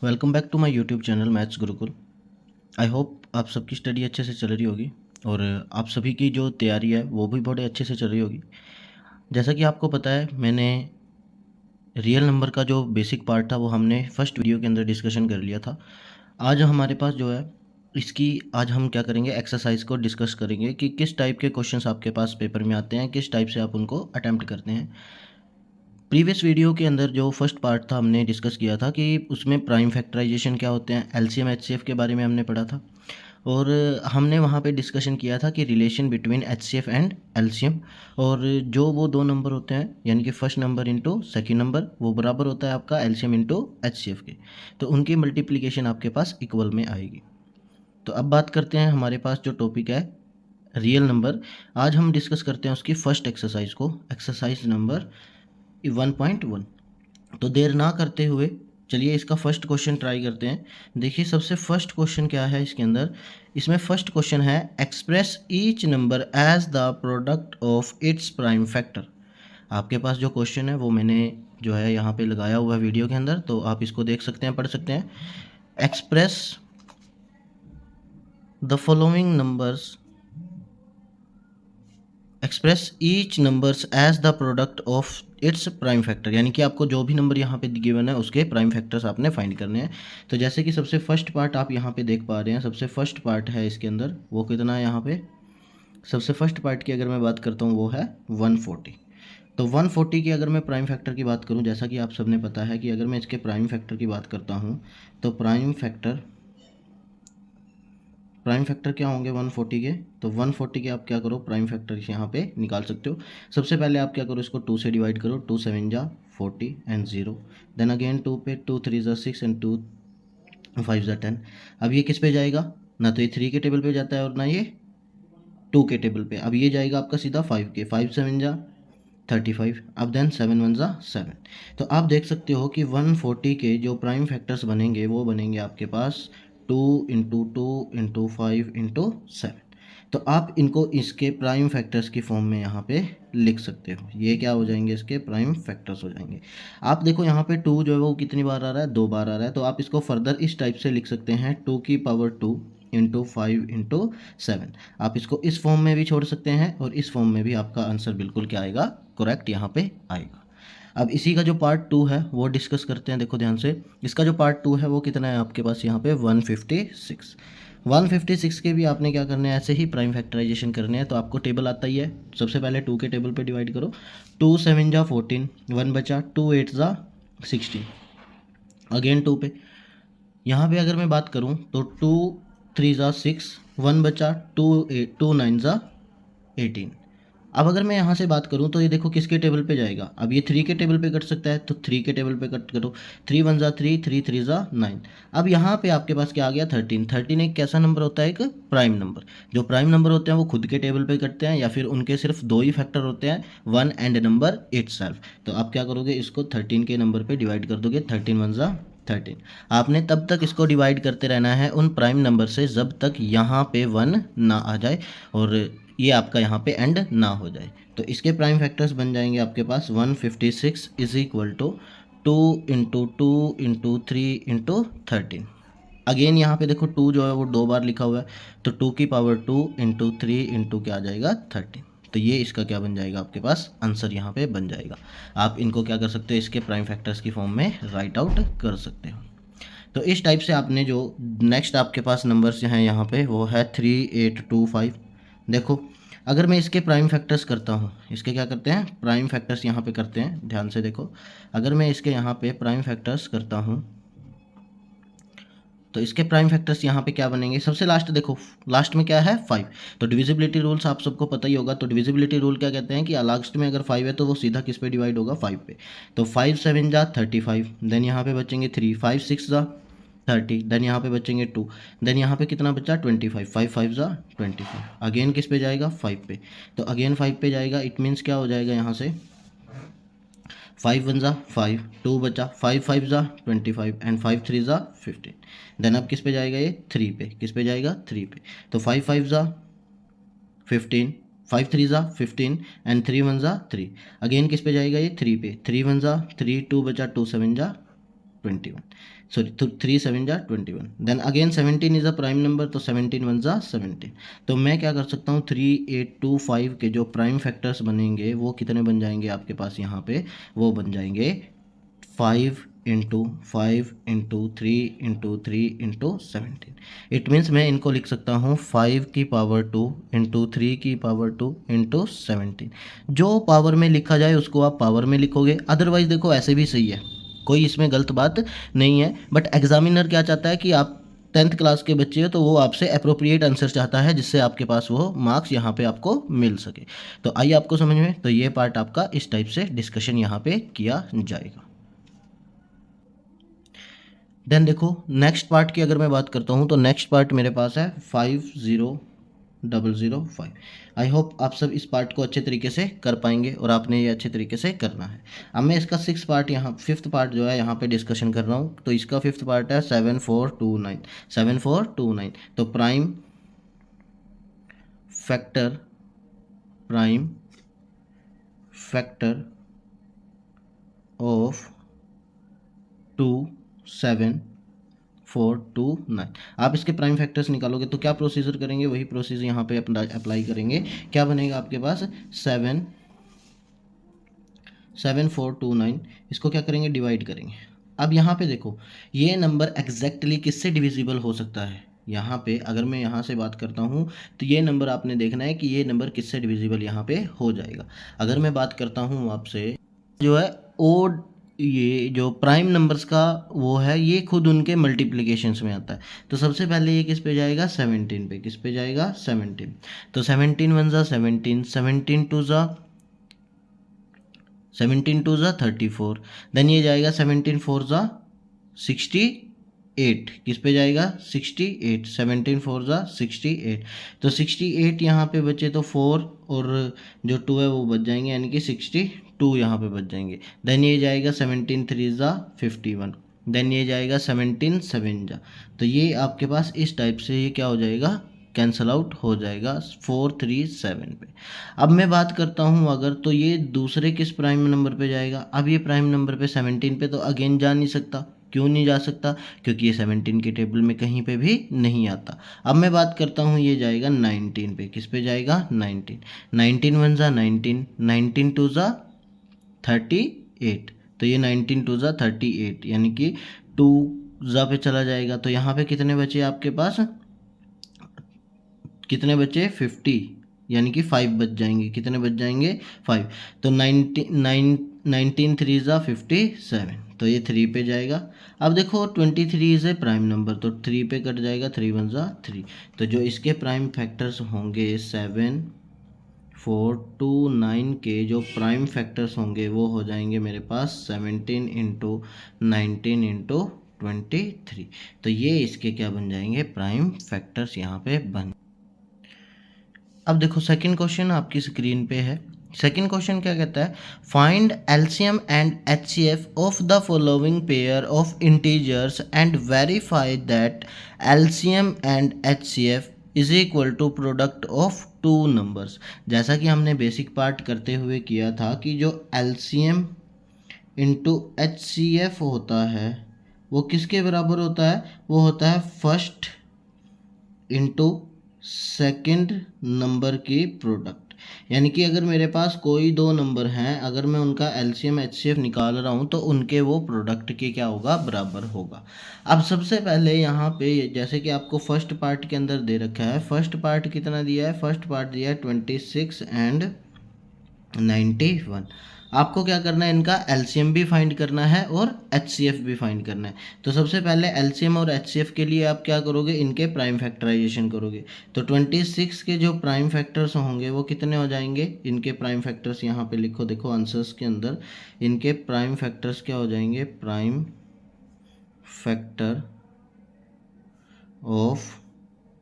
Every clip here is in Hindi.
Welcome back to my YouTube channel maths Gurukul. I hope आप सबकी स्टडी अच्छे से चल रही होगी और आप सभी की जो तैयारी है वो भी बड़े अच्छे से चल रही होगी। जैसा कि आपको पता है, मैंने रियल नंबर का जो बेसिक पार्ट था वो हमने फर्स्ट वीडियो के अंदर डिस्कशन कर लिया था। आज हमारे पास जो है इसकी आज हम क्या करेंगे, एक्सरसाइज को डिस्कस करेंगे कि किस टाइप के क्वेश्चंस आपके पास पेपर में आते हैं, किस टाइप से आप उनको अटैम्प्ट करते हैं। प्रीवियस वीडियो के अंदर जो फर्स्ट पार्ट था हमने डिस्कस किया था कि उसमें प्राइम फैक्टराइजेशन क्या होते हैं, एलसीएम एचसीएफ के बारे में हमने पढ़ा था और हमने वहाँ पे डिस्कशन किया था कि relation between HCF and LCM, और जो वो दो नंबर होते हैं यानी कि first number into second number वो बराबर होता है आपका एलसीएम इंटू एचसीएफ के, तो उनकी मल्टीप्लिकेशन आपके पास इक्वल में आएगी। तो अब बात करते हैं हमारे पास जो टॉपिक है रियल नंबर। आज हम डिस्कस करते हैं उसकी फर्स्ट एक्सरसाइज को, एक्सरसाइज नंबर 1.1। तो देर ना करते हुए चलिए इसका फर्स्ट क्वेश्चन ट्राई करते हैं। देखिए सबसे फर्स्ट क्वेश्चन क्या है इसके अंदर। इसमें फर्स्ट क्वेश्चन है express each number as the product of its prime factor. आपके पास जो क्वेश्चन है वो मैंने जो है यहाँ पे लगाया हुआ है वीडियो के अंदर, तो आप इसको देख सकते हैं, पढ़ सकते हैं। Express the following numbers, express each numbers as the product of its prime factor, यानी कि आपको जो भी नंबर यहाँ पे गिवन है उसके प्राइम फैक्टर्स आपने फाइंड करने हैं। तो जैसे कि सबसे फर्स्ट पार्ट आप यहाँ पे देख पा रहे हैं, सबसे फर्स्ट पार्ट है इसके अंदर वो कितना है यहाँ पे। सबसे फर्स्ट पार्ट की अगर मैं बात करता हूँ वो है 140। तो 140 की अगर मैं प्राइम फैक्टर की बात करूँ, जैसा कि आप सबने पता है कि अगर मैं इसके प्राइम फैक्टर की बात करता हूँ तो प्राइम फैक्टर क्या होंगे 140 के। तो 140 के आप क्या करो, प्राइम फैक्टर यहाँ पे निकाल सकते हो। सबसे पहले आप क्या करो, इसको 2 से डिवाइड करो, 2 7 जा 40 एंड 0, देन अगेन 2 पे, 2 3 जा 6 एंड 2 5 जा 10। अब ये किस पे जाएगा, ना तो ये 3 के टेबल पे जाता है और ना ये 2 के टेबल पे। अब ये जाएगा आपका सीधा 5 के, 5 7 जा 35, अब देन 7 1 जा 7। तो आप देख सकते हो कि 140 के जो प्राइम फैक्टर्स बनेंगे वो बनेंगे आपके पास 2 इंटू 2 इंटू 5 इंटू 7। तो आप इनको इसके प्राइम फैक्टर्स की फॉर्म में यहाँ पे लिख सकते हो। ये क्या हो जाएंगे, इसके प्राइम फैक्टर्स हो जाएंगे। आप देखो यहाँ पे 2 जो है वो कितनी बार आ रहा है, 2 बार आ रहा है। तो आप इसको फर्दर इस टाइप से लिख सकते हैं 2 की पावर 2 इंटू 5 इंटू 7। आप इसको इस फॉर्म में भी छोड़ सकते हैं और इस फॉर्म में भी आपका आंसर बिल्कुल क्या आएगा, करेक्ट यहाँ पे आएगा। अब इसी का जो पार्ट 2 है वो डिस्कस करते हैं। देखो ध्यान से, इसका जो पार्ट 2 है वो कितना है आपके पास यहाँ पे 156। 156 के भी आपने क्या करना है, ऐसे ही प्राइम फैक्टराइजेशन करने हैं। तो आपको टेबल आता ही है, सबसे पहले 2 के टेबल पे डिवाइड करो, 2 7 जा 14, 1 बचा, 2 8 जा 16, अगेन 2 पे। यहाँ पे अगर मैं बात करूँ तो 2 3 जा 6, 1 बचा, 2 9 जा 18। अब अगर मैं यहाँ से बात करूँ तो ये देखो किसके टेबल पे जाएगा। अब ये 3 के टेबल पे कट सकता है तो 3 के टेबल पे कट करो, 3 1 जा 3, 3 3 जा 9। अब यहाँ पे आपके पास क्या आ गया 13। 13 एक कैसा नंबर होता है, एक प्राइम नंबर। जो प्राइम नंबर होते हैं वो खुद के टेबल पे कटते हैं या फिर उनके सिर्फ 2 ही फैक्टर होते हैं, 1 एंड नंबर इटसेल्फ। तो आप क्या करोगे, इसको 13 के नंबर पे डिवाइड कर दोगे, 13 1 जा 13। आपने तब तक इसको डिवाइड करते रहना है उन प्राइम नंबर से जब तक यहाँ पे 1 ना आ जाए और ये आपका यहाँ पे एंड ना हो जाए। तो इसके प्राइम फैक्टर्स बन जाएंगे आपके पास 156 is equal to 2 into 2 into 3 into 13। Again यहाँ पे देखो 2 जो है वो 2 बार लिखा हुआ है, तो 2 की पावर 2 इंटू 3 इंटू क्या आ जाएगा 13। तो ये इसका क्या बन जाएगा, आपके पास आंसर यहाँ पे बन जाएगा। आप इनको क्या कर सकते हो, इसके प्राइम फैक्टर्स की फॉर्म में राइट आउट कर सकते हो। तो इस टाइप से आपने जो नेक्स्ट आपके पास नंबर्स हैं यहाँ पे वो है 3 8 2 5। देखो अगर मैं इसके प्राइम फैक्टर्स करता हूँ, इसके क्या करते हैं, प्राइम फैक्टर्स यहाँ पे करते हैं, ध्यान से देखो। अगर मैं इसके यहाँ पे प्राइम फैक्टर्स करता हूँ तो इसके प्राइम फैक्टर्स यहाँ पे क्या बनेंगे, सबसे लास्ट देखो, लास्ट में क्या है 5। तो डिविजिबिलिटी रूल्स आप सबको पता ही होगा। तो डिविजिबिलिटी रूल क्या कहते हैं कि लास्ट में अगर 5 है तो वो सीधा किस पे डिवाइड होगा, 5 पे। तो 5 7 जा 35, देन यहाँ पे बचेंगे 3, 5 6 जा 30, देन यहाँ पे बचेंगे 2, देन यहाँ पे कितना बचा 25, 5 5 जा 25, अगेन किस पे जाएगा 5 पे। तो अगेन 5 पे जाएगा, इट मीन्स क्या हो जाएगा यहाँ से 5 1 जा 5, 2 बचा, 5 5 जा 25 एंड 5 3 जा 15। देन अब किस पे जाएगा, ये 3 पे, किस पे जाएगा 3 पे। तो 5 5 जा 15, 5 3 जा 15 एंड 3 1 जा 3, अगेन किस पे जाएगा ये 3 पे, 3 1 जा 3, 2 बचा, 2 7 जा 21। सॉरी 3 7 जा 21, then again 17 is a prime number, तो 17 1 जा 17। तो मैं क्या कर सकता हूँ, 3 8 2 5 के जो प्राइम फैक्टर्स बनेंगे वो कितने बन जाएंगे आपके पास यहाँ पे, वो बन जाएंगे 5 into 5 into 3 into 3 into 17। It means मैं इनको लिख सकता हूँ 5 की पावर 2 इंटू 3 की पावर 2 इंटू 17। जो पावर में लिखा जाए उसको आप पावर में लिखोगे, अदरवाइज देखो ऐसे भी सही है, कोई इसमें गलत बात नहीं है। बट एग्जामिनर क्या चाहता है कि आप 10th क्लास के बच्चे हो, तो वो आपसे अप्रोप्रिएट आंसर चाहता है जिससे आपके पास वो मार्क्स यहाँ पे आपको मिल सके। तो आइए आपको समझ में, तो ये पार्ट आपका इस टाइप से डिस्कशन यहाँ पे किया जाएगा। देन देखो नेक्स्ट पार्ट की अगर मैं बात करता हूँ, तो नेक्स्ट पार्ट मेरे पास है 50005। आई होप आप सब इस पार्ट को अच्छे तरीके से कर पाएंगे और आपने ये अच्छे तरीके से करना है। अब मैं इसका 6th पार्ट यहाँ 5th पार्ट जो है यहाँ पे डिस्कशन कर रहा हूँ। तो इसका 5th पार्ट है 7429। 7429 तो प्राइम फैक्टर ऑफ 27429। आप इसके प्राइम फैक्टर्स निकालोगे तो क्या प्रोसीजर करेंगे, वही प्रोसीजर यहाँ पे अप्लाई करेंगे। क्या बनेगा आपके पास 7429, इसको क्या करेंगे, डिवाइड करेंगे। अब यहाँ पे देखो ये नंबर एग्जैक्टली किससे डिविजिबल हो सकता है, यहाँ पे अगर मैं यहाँ से बात करता हूँ तो ये नंबर आपने देखना है कि ये नंबर किससे डिविजिबल यहाँ पे हो जाएगा। अगर मैं बात करता हूँ आपसे, जो है ओड, ये जो प्राइम नंबर्स का वो है ये खुद उनके मल्टीप्लिकेशंस में आता है। तो सबसे पहले ये किस पे जाएगा, 17 पे। किस पे जाएगा, 17। तो 17 1 जा 17, 17 2 जा 34, देन ये जाएगा 17 4 जा 68। किस पे जाएगा, 68। 17 4 जा 68, तो 68 यहाँ पे बचे तो 4 और जो 2 है वो बच जाएंगे, यानी कि 62 यहाँ पे बच जाएंगे। देन ये जाएगा 17 3 जा 51, देन ये जाएगा 17 7 जा। तो ये आपके पास इस टाइप से ये क्या हो जाएगा, कैंसल आउट हो जाएगा 437 पे। अब मैं बात करता हूँ अगर, तो ये दूसरे किस प्राइम नंबर पे जाएगा। अब ये प्राइम नंबर पे 17 पे तो अगेन जा नहीं सकता। क्यों नहीं जा सकता, क्योंकि ये 17 के टेबल में कहीं पे भी नहीं आता। अब मैं बात करता हूँ ये जाएगा 19 पे। किस पे जाएगा, 19। 19 1 जा 19, 19 2 जा 38, तो ये 19 2 जा 38 यानी कि 2 जा पे चला जाएगा। तो यहाँ पे कितने बचे आपके पास, कितने बचे 50, यानी कि 5 बच जाएंगे। कितने बच जाएंगे, 5। तो 19 3 जा 57, तो ये 3 पे जाएगा। अब देखो 23 इज़ ए प्राइम नंबर, तो 3 पे कट जाएगा, 3 1 जा 3। तो जो इसके प्राइम फैक्टर्स होंगे 7 4 2 9 के जो प्राइम फैक्टर्स होंगे वो हो जाएंगे मेरे पास 17 इंटू 19 इंटू 23। तो ये इसके क्या बन जाएंगे, प्राइम फैक्टर्स यहाँ पे बन। अब देखो सेकंड क्वेश्चन आपकी स्क्रीन पे है। सेकंड क्वेश्चन क्या कहता है, find LCM and HCF of the following pair of integers and verify that LCM and HCF is equal to product of two numbers. जैसा कि हमने बेसिक पार्ट करते हुए किया था कि जो एलसीएम इंटू एचसीएफ होता है वो किसके बराबर होता है, वो होता है फर्स्ट इंटू सेकंड नंबर की प्रोडक्ट। यानी कि अगर मेरे पास कोई दो नंबर हैं, अगर मैं उनका एलसीएम एचसीएफ निकाल रहा हूं तो उनके वो प्रोडक्ट के क्या होगा, बराबर होगा। अब सबसे पहले यहाँ पे जैसे कि आपको फर्स्ट पार्ट के अंदर दे रखा है, फर्स्ट पार्ट कितना दिया है, फर्स्ट पार्ट दिया है 26 एंड 91। आपको क्या करना है, इनका एलसीएम भी फाइंड करना है और एचसीएफ भी फाइंड करना है। तो सबसे पहले एलसीएम और एचसीएफ के लिए आप क्या करोगे, इनके प्राइम फैक्टराइजेशन करोगे। तो 26 के जो प्राइम फैक्टर्स होंगे वो कितने हो जाएंगे, इनके प्राइम फैक्टर्स यहाँ पे लिखो, देखो आंसर्स के अंदर इनके प्राइम फैक्टर्स क्या हो जाएंगे, प्राइम फैक्टर ऑफ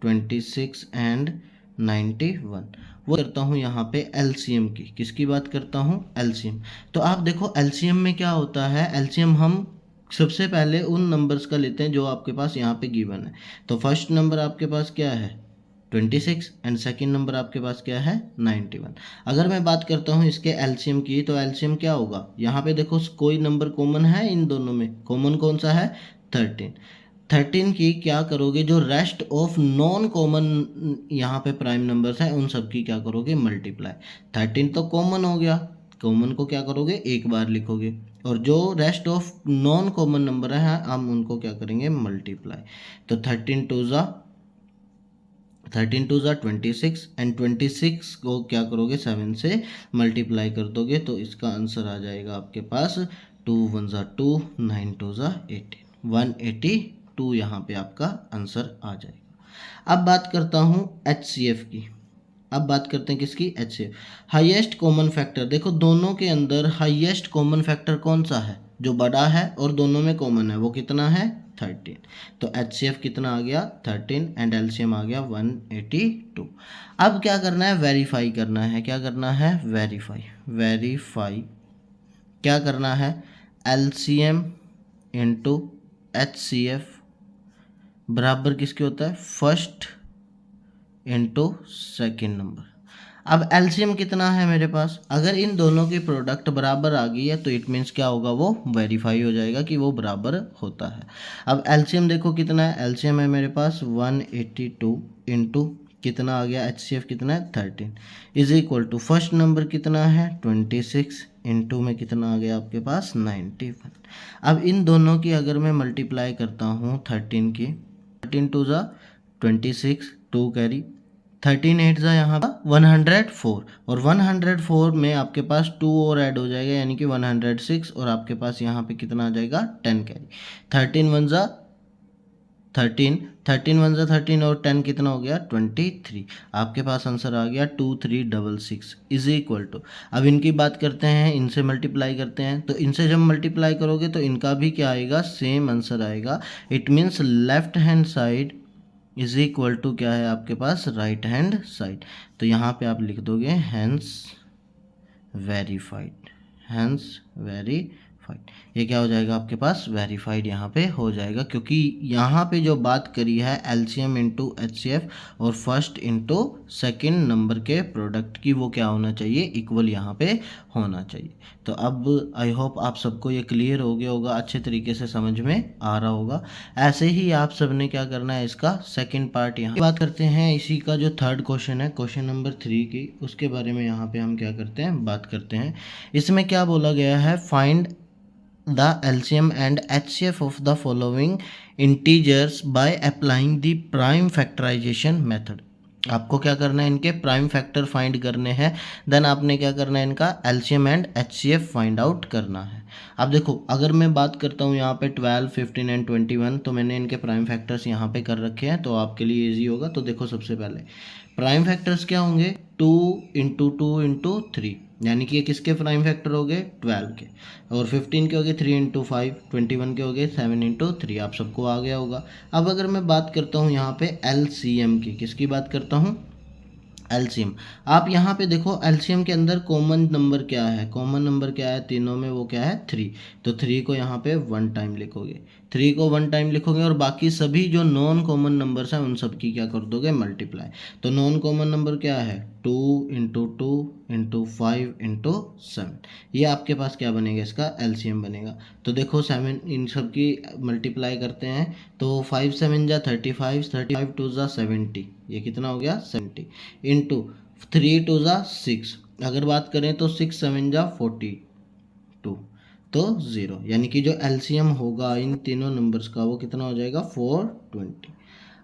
26 एंड 91। वो करता हूँ यहाँ पे एलसीएम की, किसकी बात करता हूँ, एलसीएम। तो आप देखो एलसीएम में क्या होता है, एलसीएम हम सबसे पहले उन नंबर्स का लेते हैं जो आपके पास यहाँ पे गिवन है। तो फर्स्ट नंबर आपके पास क्या है 26 एंड सेकंड नंबर आपके पास क्या है 91। अगर मैं बात करता हूँ इसके एलसीएम की, तो एलसीएम क्या होगा, यहाँ पे देखो कोई नंबर कॉमन है इन दोनों में, कॉमन कौन सा है 13 की क्या करोगे, जो रेस्ट ऑफ नॉन कॉमन यहाँ पे प्राइम नंबर्स हैं उन सब की क्या करोगे, मल्टीप्लाई। 13 तो कॉमन हो गया, कॉमन को क्या करोगे, एक बार लिखोगे, और जो rest of non common number है हम उनको क्या करेंगे, मल्टीप्लाई। तो 13 टू ज़ा 26 एंड 26 को क्या करोगे, 7 से मल्टीप्लाई कर दोगे, तो इसका आंसर आ जाएगा आपके पास 2 1 ज़ा 2, 9 2 ज़ा 18, 182 यहाँ पे आपका आंसर आ जाएगा। अब बात करता हूँ HCF की। अब बात करते हैं किसकी, HCF, हाईएस्ट कॉमन फैक्टर। देखो दोनों के अंदर हाईएस्ट कॉमन फैक्टर कौन सा है, जो बड़ा है और दोनों में कॉमन है, वो कितना है, 13। तो HCF कितना आ गया, 13, एंड LCM आ गया 182। अब क्या करना है, वेरीफाई करना है। क्या करना है, वेरीफाई क्या करना है, LCM इंटू HCF बराबर किसके होता है, फर्स्ट इंटू सेकेंड नंबर। अब एलसीएम कितना है मेरे पास, अगर इन दोनों की प्रोडक्ट बराबर आ गई है तो इट मीन्स क्या होगा, वो वेरीफाई हो जाएगा कि वो बराबर होता है। अब एलसीएम देखो कितना है, एलसीएम है मेरे पास 182 इंटू कितना आ गया, HCF कितना है 13, is equal to first number कितना है 26 इंटू में कितना आ गया आपके पास 91। अब इन दोनों की अगर मैं मल्टीप्लाई करता हूँ 13 की, 13 टू ज़ा 26, 2 कैरी, 13 8 ज़ा यहाँ पर 104, और 104 में आपके पास 2 और ऐड हो जाएगा यानी कि 106, और आपके पास यहाँ पे कितना आ जाएगा 10 कैरी। 13 1 ज़ा 13, 13 1 ज़ा 13 और 10 कितना हो गया 23। आपके पास आंसर आ गया 2366 इज इक्वल टू। अब इनकी बात करते हैं, इनसे मल्टीप्लाई करते हैं, तो इनसे जब मल्टीप्लाई करोगे तो इनका भी क्या आएगा, सेम आंसर आएगा। It means left hand side is equal to क्या है आपके पास, राइट हैंड साइड। तो यहाँ पे आप लिख दोगे हैंस वेरीफाइड, हैंस वेरीफाइड। ये क्या हो जाएगा आपके पास, वेरीफाइड यहाँ पे हो जाएगा, क्योंकि यहाँ पे जो बात करी है एलसीएम इंटू HCF और फर्स्ट इंटू सेकेंड नंबर के प्रोडक्ट की, वो क्या होना चाहिए, इक्वल यहाँ पे होना चाहिए। तो अब आई होप आप सबको ये क्लियर हो गया होगा, अच्छे तरीके से समझ में आ रहा होगा। ऐसे ही आप सब ने क्या करना है, इसका सेकेंड पार्ट यहाँ बात करते हैं। इसी का जो थर्ड क्वेश्चन है, क्वेश्चन नंबर 3 की, उसके बारे में यहाँ पे हम क्या करते हैं, बात करते हैं। इसमें क्या बोला गया है, find the LCM and HCF of the following integers by applying the prime factorization method। आपको क्या करना है, इनके प्राइम फैक्टर फाइंड करने हैं, देन आपने क्या करना है, इनका LCM and HCF find out करना है। अब देखो अगर मैं बात करता हूँ यहाँ पे 12, 15 एंड 21, तो मैंने इनके प्राइम फैक्टर्स यहाँ पे कर रखे हैं, तो आपके लिए इजी होगा। तो देखो सबसे पहले प्राइम फैक्टर्स क्या होंगे, 2 इंटू 2 इंटू 3, यानी कि ये किसके प्राइम फैक्टर हो गए, 12 के, और 15 के हो गए 3 इंटू 5, 21 के हो गए 7 इंटू 3। आप सबको आ गया होगा। अब अगर मैं बात करता हूँ यहाँ पे LCM की, किसकी बात करता हूँ, LCM। आप यहाँ पे देखो LCM के अंदर कॉमन नंबर क्या है, कॉमन नंबर क्या है तीनों में, वो क्या है 3। तो 3 को यहाँ पे 1 टाइम लिखोगे, 3 को 1 टाइम लिखोगे, और बाकी सभी जो नॉन कॉमन नंबर्स हैं उन सब की क्या कर दोगे, मल्टीप्लाई। तो नॉन कॉमन नंबर क्या है, 2 इंटू 2 इंटू 5 इंटू 7, ये आपके पास क्या बनेगा, इसका LCM बनेगा। तो देखो 7 इन सब की मल्टीप्लाई करते हैं, तो 5 7 जा 35, 35 2 जा 70, ये कितना हो गया 70, इंटू 3 2 जा 6, अगर बात करें तो 6 7 जा 42, तो 0, यानी कि जो LCM होगा इन तीनों नंबर्स का वो कितना हो जाएगा 420।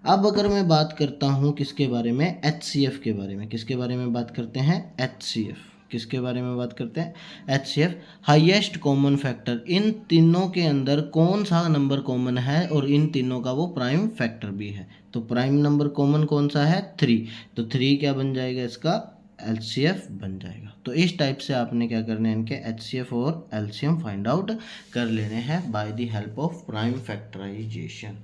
अब अगर मैं बात करता हूँ किसके बारे में, HCF के बारे में, किसके बारे में बात करते हैं, HCF, किसके बारे में बात करते हैं, HCF, हाईएस्ट कॉमन फैक्टर। इन तीनों के अंदर कौन सा नंबर कॉमन है, और इन तीनों का वो प्राइम फैक्टर भी है। तो प्राइम नंबर कॉमन कौन सा है, 3, तो 3 क्या बन जाएगा, इसका LCF बन जाएगा। तो इस टाइप से आपने क्या करना है, इनके HCF और LCM फाइंड आउट कर लेने हैं by the help of prime factorization.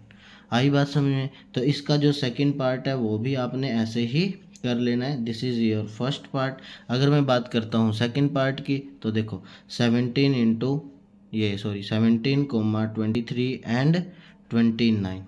आई बात समझ में। तो इसका जो सेकंड पार्ट है वो भी आपने ऐसे ही कर लेना है। This is your first part. अगर मैं बात करता हूँ सेकंड पार्ट की, तो देखो 17 इंटू 17, 23 एंड 29,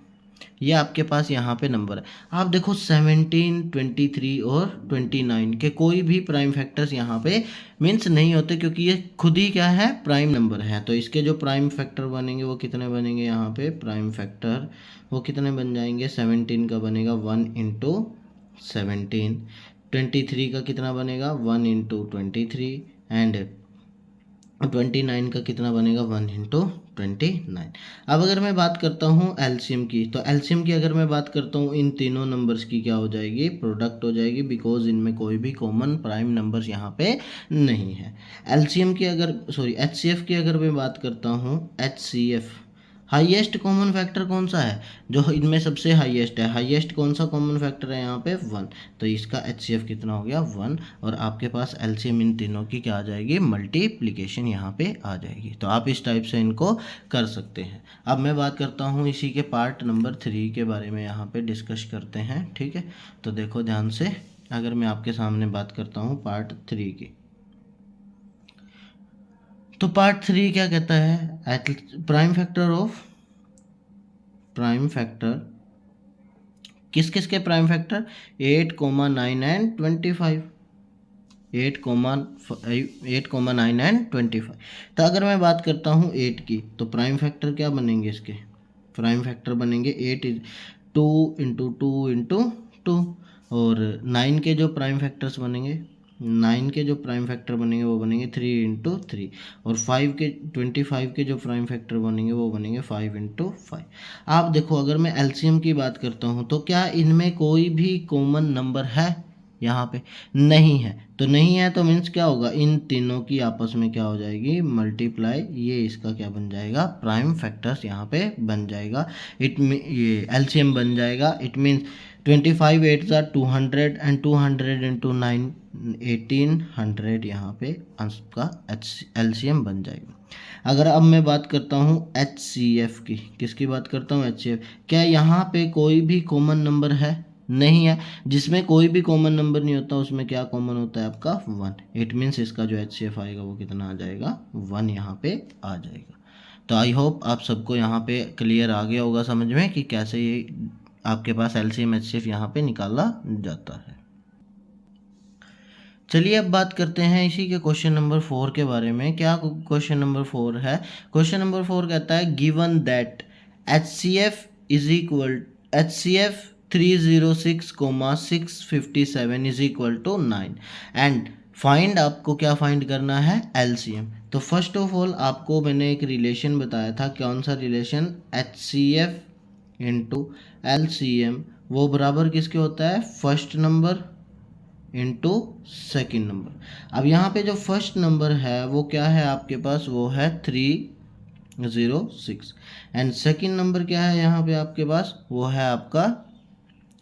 ये आपके पास यहाँ पे नंबर है। आप देखो 17, 23 और 29 के कोई भी प्राइम फैक्टर्स यहाँ पे मीन्स नहीं होते, क्योंकि ये खुद ही क्या है, प्राइम नंबर है। तो इसके जो प्राइम फैक्टर बनेंगे वो कितने बनेंगे, यहाँ पे प्राइम फैक्टर वो कितने बन जाएंगे, 17 का बनेगा 1 इंटू 17, 23 का कितना बनेगा 1 इंटू 23 एंड 29 का कितना बनेगा 1 इंटू 29। अब अगर मैं बात करता हूँ एलसीएम की, तो एलसीएम की अगर मैं बात करता हूँ इन तीनों नंबर्स की क्या हो जाएगी, प्रोडक्ट हो जाएगी, बिकॉज इनमें कोई भी कॉमन प्राइम नंबर्स यहाँ पे नहीं है। एलसीएम की अगर एचसीएफ की अगर मैं बात करता हूँ, एचसीएफ हाईएस्ट कॉमन फैक्टर कौन सा है, जो इनमें सबसे हाईएस्ट है, हाईएस्ट कौन सा कॉमन फैक्टर है यहाँ पे 1, तो इसका एचसीएफ कितना हो गया 1, और आपके पास एलसीएम इन तीनों की क्या आ जाएगी, मल्टीप्लिकेशन यहाँ पे आ जाएगी। तो आप इस टाइप से इनको कर सकते हैं। अब मैं बात करता हूँ इसी के पार्ट नंबर 3 के बारे में, यहाँ पे डिस्कस करते हैं, ठीक है। तो देखो ध्यान से, अगर मैं आपके सामने बात करता हूँ पार्ट 3 की, तो पार्ट 3 क्या कहता है, प्राइम फैक्टर किस किस के प्राइम फैक्टर, 8, 9 एंड 25, 8, 9 एंड 25। तो अगर मैं बात करता हूँ 8 की, तो प्राइम फैक्टर क्या बनेंगे इसके, प्राइम फैक्टर बनेंगे 8 2 इंटू 2 इंटू 2, और 9 के जो प्राइम फैक्टर्स बनेंगे, 9 के जो प्राइम फैक्टर बनेंगे वो बनेंगे 3 इंटू 3, और 25 के जो प्राइम फैक्टर बनेंगे वो बनेंगे 5 इंटू 5। आप देखो अगर मैं एलसीएम की बात करता हूँ, तो क्या इनमें कोई भी कॉमन नंबर है, यहाँ पे नहीं है। तो नहीं है तो मीन्स क्या होगा, इन तीनों की आपस में क्या हो जाएगी, मल्टीप्लाई, ये इसका क्या बन जाएगा, प्राइम फैक्टर्स यहाँ पे बन जाएगा, ये एलसीएम बन जाएगा। इट मीन्स 25 8 200 एंड 200 इंटू 9 1800, यहाँ पे आपका एलसीएम बन जाएगा। अगर अब मैं बात करता हूँ एचसीएफ की, किसकी बात करता हूँ, एचसीएफ, क्या यहाँ पे कोई भी कॉमन नंबर है, नहीं है। जिसमें कोई भी कॉमन नंबर नहीं होता उसमें क्या कॉमन होता है आपका 1, इट मीन्स इसका जो एचसीएफ आएगा वो कितना आ जाएगा 1 यहाँ पे आ जाएगा। तो आई होप आप सबको यहाँ पे क्लियर आ गया होगा समझ में कि कैसे ये आपके पास एलसीएम एचसीएफ यहाँ पे निकाला जाता है। चलिए अब बात करते हैं इसी के क्वेश्चन नंबर 4 के बारे में। क्या क्वेश्चन नंबर 4 है, क्वेश्चन नंबर 4 कहता है given that HCF is equal HCF 306,657 is equal to 9 and find, आपको क्या फाइंड करना है, एलसीएम। तो फर्स्ट ऑफ ऑल आपको मैंने एक रिलेशन बताया था, कौन सा रिलेशन, एचसीएफ इंटू एलसीएम वो बराबर किसके होता है, first number into second number. अब यहाँ पे जो फर्स्ट नंबर है वो क्या है आपके पास, वो है 306 एंड सेकेंड नंबर क्या है यहाँ पे आपके पास, वो है आपका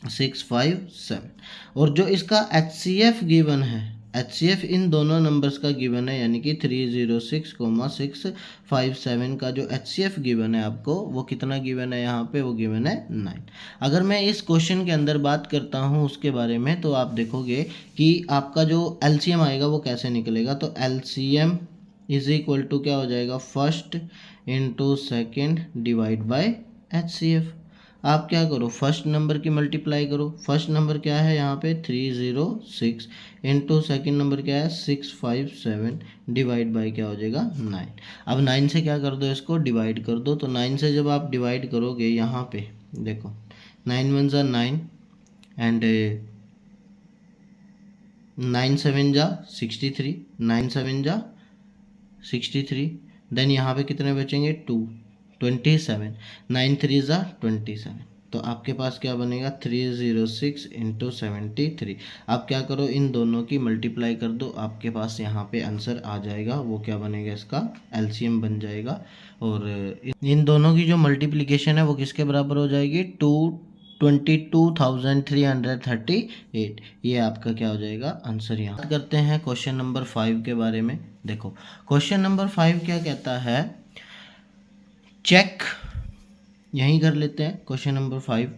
657, और जो इसका एचसीएफ गिवन है, एचसीएफ इन दोनों नंबर्स का गिवन है, यानी कि 306,657 का जो एचसीएफ गिवन है आपको, वो कितना गिवन है यहाँ पे, वो गिवन है 9। अगर मैं इस क्वेश्चन के अंदर बात करता हूँ उसके बारे में, तो आप देखोगे कि आपका जो एलसीएम आएगा वो कैसे निकलेगा। तो एलसीएम इज इक्वल टू क्या हो जाएगा, first into second divide by HCF. आप क्या करो, फर्स्ट नंबर की मल्टीप्लाई करो, फर्स्ट नंबर क्या है यहाँ पे 306 इंटू सेकेंड नंबर क्या है 657 डिवाइड बाय क्या हो जाएगा 9। अब 9 से क्या कर दो, इसको डिवाइड कर दो। तो 9 से जब आप डिवाइड करोगे यहाँ पे देखो 9 1 जा 9 एंड 9 7 जा 63, 9 7 जा 63, देन यहाँ पे कितने बचेंगे 2 27, 9 3 जा 27। तो आपके पास क्या बनेगा 306 इंटू 73। आप क्या करो, इन दोनों की मल्टीप्लाई कर दो, आपके पास यहाँ पे आंसर आ जाएगा, वो क्या बनेगा, इसका एलसीएम बन जाएगा। और इन दोनों की जो मल्टीप्लिकेशन है वो किसके बराबर हो जाएगी, 22,338। ये आपका क्या हो जाएगा आंसर। यहाँ बात करते हैं क्वेश्चन नंबर 5 के बारे में। देखो क्वेश्चन नंबर 5 क्या कहता है, चेक, यहीं कर लेते हैं क्वेश्चन नंबर 5।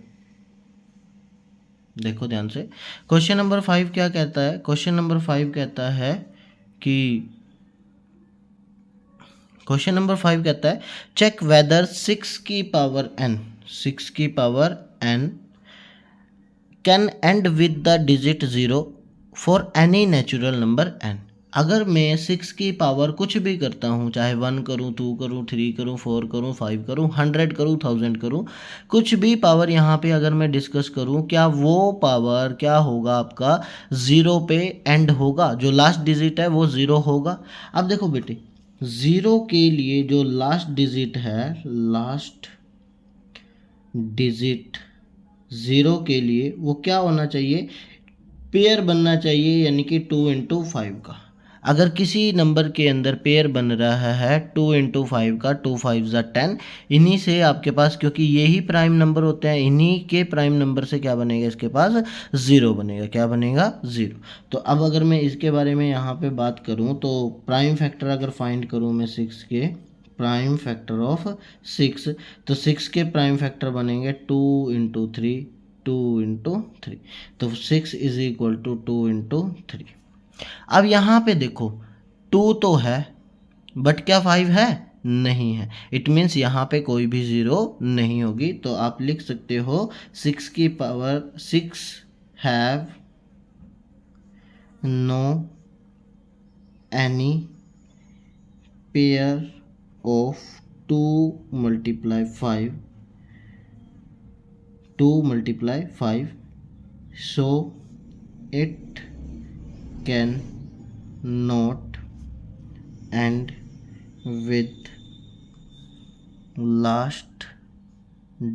देखो ध्यान से, क्वेश्चन नंबर 5 क्या कहता है, क्वेश्चन नंबर 5 कहता है कि क्वेश्चन नंबर 5 कहता है चेक वेदर 6 की पावर n, 6 की power n can and with the digit 0 for any natural number n। अगर मैं 6 की पावर कुछ भी करता हूँ, चाहे 1 करूँ, 2 करूँ, 3 करूँ, 4 करूँ, 5 करूँ, 100 करूँ, 1000 करूँ, कुछ भी पावर यहाँ पे अगर मैं डिस्कस करूँ, क्या वो पावर क्या होगा आपका 0 पे एंड होगा? जो लास्ट डिजिट है वो 0 होगा। अब देखो बेटे, 0 के लिए जो लास्ट डिजिट है, लास्ट डिजिट 0 के लिए वो क्या होना चाहिए? पेयर बनना चाहिए, यानी कि 2 इंटू 5 का। अगर किसी नंबर के अंदर पेयर बन रहा है 2 इंटू 5 का, 2 5 ज़ा 10, इन्हीं से आपके पास, क्योंकि यही प्राइम नंबर होते हैं, इन्हीं के प्राइम नंबर से क्या बनेगा इसके पास? 0 बनेगा। क्या बनेगा? 0। तो अब अगर मैं इसके बारे में यहाँ पे बात करूँ तो प्राइम फैक्टर अगर फाइंड करूँ मैं 6 के, प्राइम फैक्टर ऑफ 6, तो 6 के प्राइम फैक्टर बनेंगे 2 इंटू 3, 2 इंटू 3, तो 6 इज इक्वल टू 2 इंटू 3। अब यहाँ पे देखो 2 तो है, बट क्या 5 है? नहीं है। इट मीन्स यहाँ पे कोई भी 0 नहीं होगी। तो आप लिख सकते हो 6 की power 6 have no any pair of 2 multiply 5, 2 multiply 5, so it can not end with last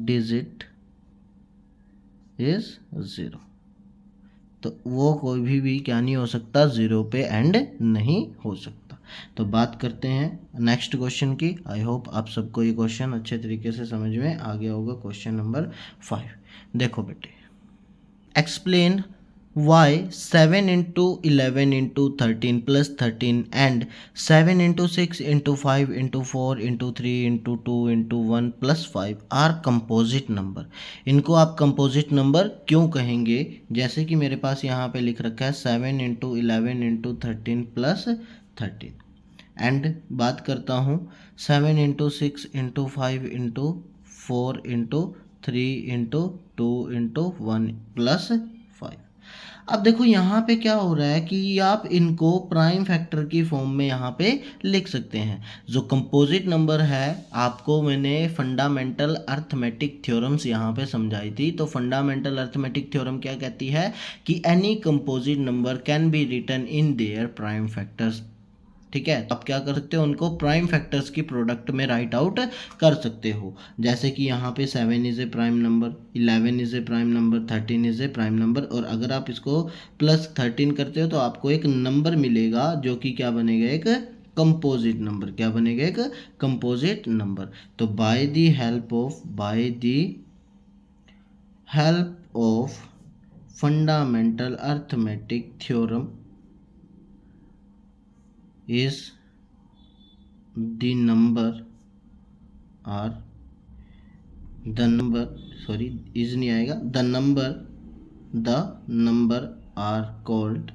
digit is 0। तो वो कोई भी क्या नहीं हो सकता? 0 पे एंड नहीं हो सकता। तो बात करते हैं नेक्स्ट क्वेश्चन की। आई होप आप सबको ये क्वेश्चन अच्छे तरीके से समझ में आ गया होगा। क्वेश्चन नंबर 5 देखो बेटे, explain why 7 into 11 into 13 plus 13 and 7 into 6 into 5 into 4 into 3 into 2 into 1 plus 5 are composite number. इनको आप कंपोजिट नंबर क्यों कहेंगे? जैसे कि मेरे पास यहाँ पे लिख रखा है 7 इंटू 11 इंटू 13 प्लस 13, एंड बात करता हूँ 7 into 6 into 5 into 4 into 3 into 2 into 1 plus 5। अब देखो यहाँ पे क्या हो रहा है कि आप इनको प्राइम फैक्टर की फॉर्म में यहाँ पे लिख सकते हैं। जो कंपोजिट नंबर है, आपको मैंने फंडामेंटल अर्थमेटिक थ्योरम्स यहाँ पे समझाई थी। तो फंडामेंटल अर्थमेटिक थ्योरम क्या कहती है कि any composite number can be written in their prime factors. ठीक है, आप क्या कर सकते हो? उनको प्राइम फैक्टर्स की प्रोडक्ट में राइट आउट कर सकते हो। जैसे कि यहाँ पे 7 is a prime number, 11 is a prime number, 13 is a prime number, और अगर आप इसको प्लस 13 करते हो तो आपको एक नंबर मिलेगा जो कि क्या बनेगा? एक कंपोजिट नंबर। क्या बनेगा? एक कंपोजिट नंबर। तो bye the help of fundamental arithmetic theorem is the number or the number, sorry is नहीं आएगा, the number are called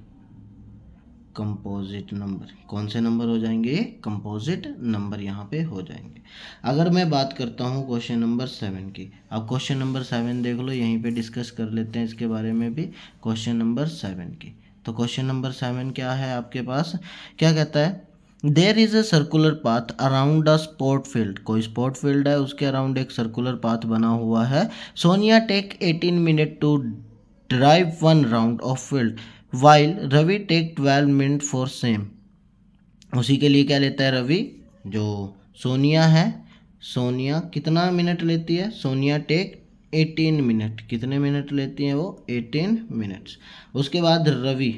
composite number. कौन से नंबर हो जाएंगे? कंपोजिट नंबर यहाँ पे हो जाएंगे। अगर मैं बात करता हूँ क्वेश्चन नंबर 7 की, अब क्वेश्चन नंबर 7 देख लो, यहीं पे डिस्कस कर लेते हैं इसके बारे में भी। क्वेश्चन नंबर 7 की, तो क्वेश्चन नंबर 7 क्या है आपके पास? क्या कहता है? There is a circular path around a sport field. कोई स्पोर्ट फील्ड है, उसके अराउंड एक सर्कुलर पाथ बना हुआ है। Sonia take 18 minute to drive 1 round of field while Ravi take 12 minute for same. उसी के लिए क्या लेता है रवि? जो सोनिया है, सोनिया कितना मिनट लेती है? Sonia take 18 minute. कितने मिनट लेती हैं वो? 18 मिनट्स। उसके बाद रवि,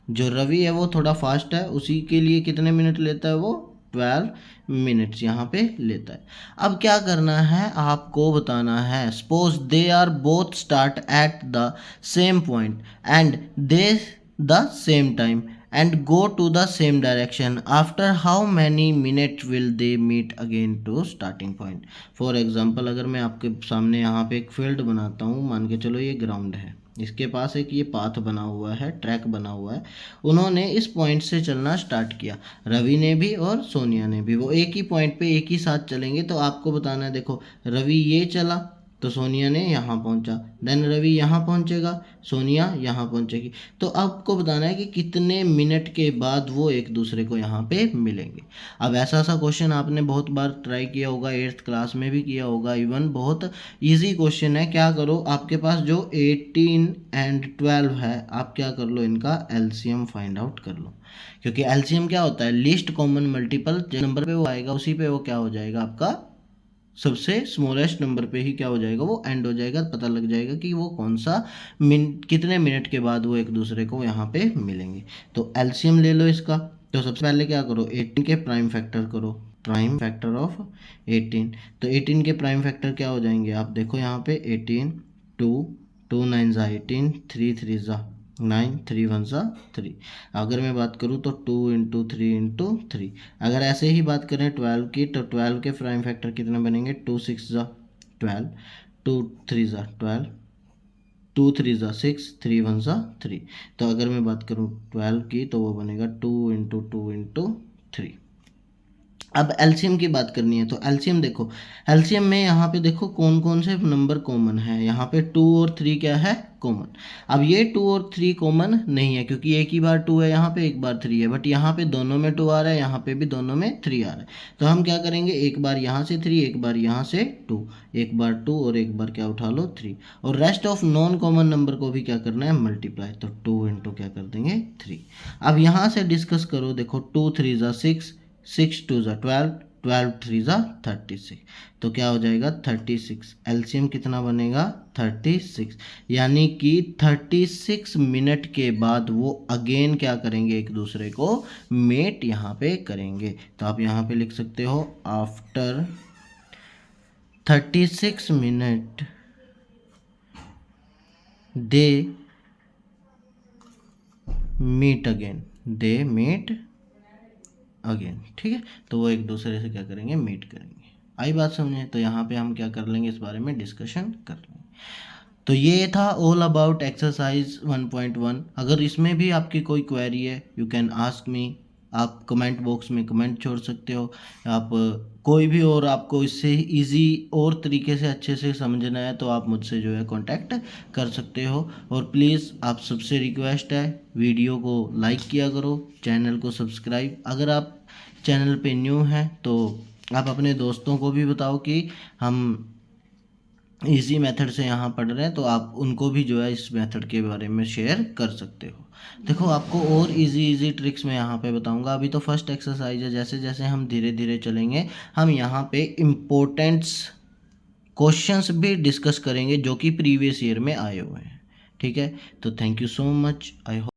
जो रवि है वो थोड़ा फास्ट है, उसी के लिए कितने मिनट लेता है वो? 12 मिनट्स यहाँ पे लेता है। अब क्या करना है आपको बताना है। Suppose they are both start at the same point and they the same time and go to the same direction. After how many minutes will they meet again to starting point? For example, अगर मैं आपके सामने यहाँ पे एक फील्ड बनाता हूँ, मान के चलो ये ग्राउंड है, इसके पास एक ये पाथ बना हुआ है, ट्रैक बना हुआ है। उन्होंने इस पॉइंट से चलना स्टार्ट किया, रवि ने भी और सोनिया ने भी। वो एक ही पॉइंट पे एक ही साथ चलेंगे। तो आपको बताना है, देखो रवि ये चला, तो सोनिया ने यहाँ पहुँचा, देन रवि यहाँ पहुँचेगा, सोनिया यहाँ पहुँचेगी। तो आपको बताना है कि कितने मिनट के बाद वो एक दूसरे को यहाँ पे मिलेंगे। अब ऐसा क्वेश्चन आपने बहुत बार ट्राई किया होगा, 8th क्लास में भी किया होगा, इवन बहुत ईजी क्वेश्चन है। क्या करो, आपके पास जो 18 एंड 12 है, आप क्या कर लो, इनका एलसीएम फाइंड आउट कर लो। क्योंकि एलसीएम क्या होता है, लीस्ट कॉमन मल्टीपल, जिस नंबर पे वो आएगा उसी पे वो क्या हो जाएगा, आपका सबसे स्मॉलेस्ट नंबर पे ही क्या हो जाएगा, वो एंड हो जाएगा। पता लग जाएगा कि वो कौन सा कितने मिनट के बाद वो एक दूसरे को यहाँ पे मिलेंगे। तो एलसीएम ले लो इसका। तो सबसे पहले क्या करो, 18 के प्राइम फैक्टर करो, प्राइम फैक्टर ऑफ 18। तो 18 के प्राइम फैक्टर क्या हो जाएंगे, आप देखो यहाँ पे 18, 2 9 ज़ा 18, 3 3 ज़ा 9, 3 1 ज़ा 3। अगर मैं बात करूँ तो 2 इंटू 3 इंटू 3। अगर ऐसे ही बात करें 12 की, तो 12 के प्राइम फैक्टर कितने बनेंगे, 2 6 ज़ा 12, 2 3 ज़ा 12, 2 3 ज़ा 6, 3 1 ज़ा 3। तो अगर मैं बात करूँ 12 की, तो वो बनेगा 2 इंटू 2 इंटू 3। अब एलसीएम की बात करनी है, तो एलसीएम देखो, एलसीएम में यहाँ पे देखो कौन कौन से नंबर कॉमन है। यहाँ पे 2 और 3 क्या है, कॉमन। अब ये 2 और 3 कॉमन नहीं है, क्योंकि एक ही बार 2 है यहाँ पे, एक बार 3 है, बट यहाँ पे दोनों में 2 आ रहा है, यहाँ पे भी दोनों में 3 आ रहा है। तो हम क्या करेंगे, एक बार यहाँ से 3, एक बार यहाँ से 2, एक बार 2 और एक बार क्या उठा लो 3, और rest of non common number को भी क्या करना है, मल्टीप्लाई। तो 2 इंटू क्या कर देंगे 3। अब यहाँ से डिस्कस करो, देखो 2 3 ज़ा 6, 6 2 ज़ा 12, 12 3 ज़ा 36। तो क्या हो जाएगा 36। एलसीएम कितना बनेगा 36, यानी कि 36 मिनट के बाद वो अगेन क्या करेंगे, एक दूसरे को मेट यहाँ पे करेंगे। तो आप यहाँ पे लिख सकते हो, after 36 minute they meet again, they meet again. ठीक है, तो वो एक दूसरे से क्या करेंगे, मीट करेंगे। आई बात समझे? तो यहाँ पे हम क्या कर लेंगे, इस बारे में डिस्कशन कर लेंगे। तो ये था ऑल अबाउट एक्सरसाइज 1.1। अगर इसमें भी आपकी कोई क्वेरी है, यू कैन आस्क मी। आप कमेंट बॉक्स में कमेंट छोड़ सकते हो। आप कोई भी और आपको इससे इजी और तरीके से अच्छे से समझना है, तो आप मुझसे जो है कांटेक्ट कर सकते हो। और प्लीज़ आप सबसे रिक्वेस्ट है, वीडियो को लाइक किया करो, चैनल को सब्सक्राइब। अगर आप चैनल पे न्यू हैं तो आप अपने दोस्तों को भी बताओ कि हम इजी मेथड से यहाँ पढ़ रहे हैं, तो आप उनको भी जो है इस मेथड के बारे में शेयर कर सकते हो। देखो, आपको और इजी ट्रिक्स मैं यहाँ पे बताऊँगा। अभी तो फर्स्ट एक्सरसाइज है, जैसे जैसे हम धीरे धीरे चलेंगे, हम यहाँ पे इम्पोर्टेंट्स क्वेश्चंस भी डिस्कस करेंगे जो कि प्रीवियस ईयर में आए हुए हैं। ठीक है, तो thank you so much. I hope